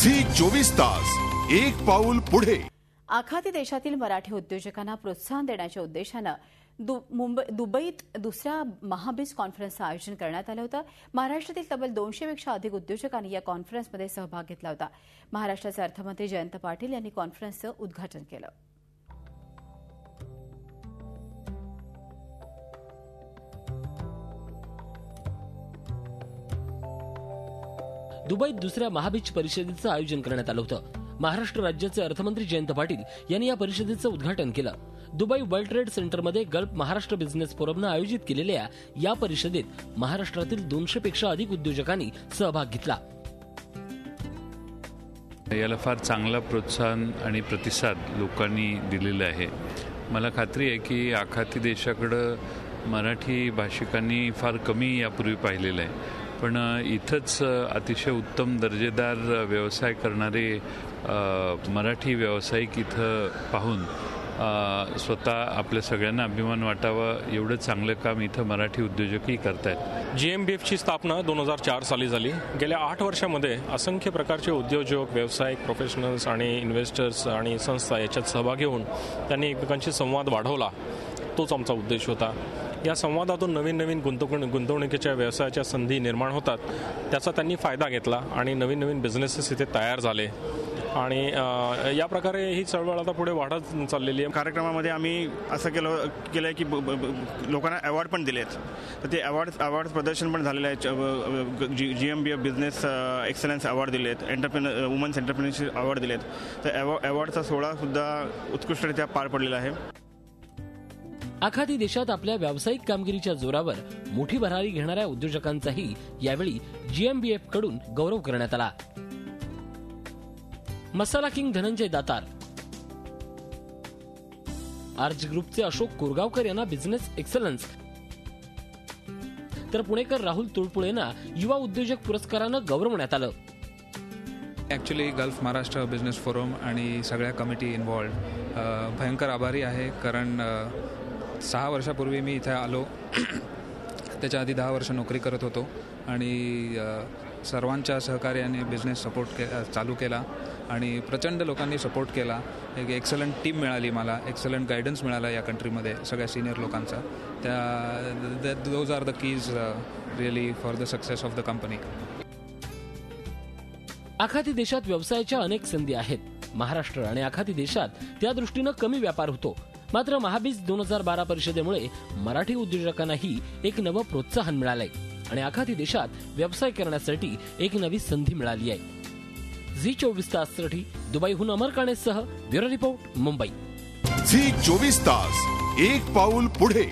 Zee 24 तास एक पाऊल पुढे। आखाती देशातील मराठी उद्योजकांना प्रोत्साहन देण्याच्या उद्देशाने दुबईत दुसऱ्या महाबीज कॉन्फरन्सचं आयोजन करण्यात आलं होतं। महाराष्ट्रातील तब्बल 200 पेक्षा अधिक उद्योजकांनी या कॉन्फरन्समध्ये सहभाग घेतला होता। महाराष्ट्राचे अर्थमंत्री जयंत पाटील यांनी कॉन्फरन्सचं उद्घाटन केलं। दुबईत दुसऱ्या महाबीज परिषदेचं आयोजन करण्यात आलं होतं। महाराष्ट्र राज्याचे अर्थमंत्री जयंत पाटील यांनी या परिषदेचं उद्घाटन केलं। दुबई वर्ल्ड ट्रेड सेंटरमध्ये गल्फ महाराष्ट्र बिझनेस फोरमनं आयोजित केलेल्या या परिषदेत महाराष्ट्रातील 200 पेक्षा अधिक उद्योजकांनी सहभाग घेतला। याला फार चांगला प्रोत्साहन आणि प्रतिसाद लोकांनी दिलेला आहे। मला खात्री आहे की आखाती देशाकडे मराठी भाषिकांनी फार कमी यापूर्वी पाहिलेलं आहे, पण इथंच अतिशय उत्तम दर्जेदार व्यवसाय करणारे मराठी व्यावसायिक इथं पाहून स्वतः आपल्या सगळ्यांना अभिमान वाटावा एवढं चांगलं काम इथं मराठी उद्योजकही करतायत। GMBFची स्थापना 2004 साली झाली। गेल्या 8 वर्षांमध्ये असंख्य प्रकारचे उद्योजक, व्यावसायिक, प्रोफेशनल्स आणि इन्व्हेस्टर्स आणि संस्था याच्यात सहभागी होऊन त्यांनी एकमेकांशी संवाद वाढवला। तोच आमचा उद्देश होता। या संवादातून नवीन गुंतवणुकीच्या व्यवसायाच्या संधी निर्माण होतात, त्याचा त्यांनी फायदा घेतला आणि नवीन बिझनेसेस इथे तयार झाले आणि या प्रकारे ही चळवळ आता पुढे वाढत चाललेली आहे। कार्यक्रमामध्ये आम्ही असं केलं की लोकांना अवॉर्ड पण दिलेत, तर ते अवॉर्ड प्रदर्शन पण झालेलं आहे। GMBF बिझनेस एक्सलन्स अवॉर्ड दिलेत, वुमन्स एंटरप्रेन्योरशिप अवॉर्ड दिलेत, तर अवॉर्डचा सोहळा सुद्धा उत्कृष्टरित्या पार पडलेला आहे। आखाती देशात आपल्या व्यावसायिक कामगिरीच्या जोरावर मोठी भरारी घेणाऱ्या उद्योजकांचाही यावेळी GMBF कडून गौरव करण्यात आला। मसाला किंग धनंजय दातार, आर्ज ग्रुपचे अशोक कोरगावकर यांना बिझनेस एक्सलन्स, तर पुणेकर राहुल तुळपुळेंना युवा उद्योजक पुरस्कारानं गौरवण्यात आलं। Actually gulf Maharashtra business forum आणि सगळ्या कमिटी इन्व्हॉल्ड भयंकर आभारी आहे, कारण 6 वर्षापूर्वी मी इथे आलो। त्याच्या आधी 10 वर्ष नोकरी करत होतो आणि सर्वांच्या सहकार्याने बिझनेस चालू केला आणि प्रचंड लोकांनी सपोर्ट केला। एक एक्सलंट टीम मिळाली, मला एक्सलंट गायडन्स मिळाला या कंट्रीमध्ये सगळ्या सिनियर लोकांचा। Those are the keys really for the success of the company. आखाती देशात व्यवसायाच्या अनेक संधी आहेत। महाराष्ट्र आणि आखाती देशात त्या दृष्टीनं कमी व्यापार होतो, मात्र महाबीज 2012 परिषदेमुळे मराठी उद्योजकांनाही एक नवं प्रोत्साहन मिळालंय आणि आखाती देशात व्यवसाय करण्यासाठी एक नवी संधी मिळाली आहे। झी 24 ताससाठी दुबईहून अमर काणेसह ब्युरो रिपोर्ट, मुंबई। झी 24 तास एक पाऊल पुढे।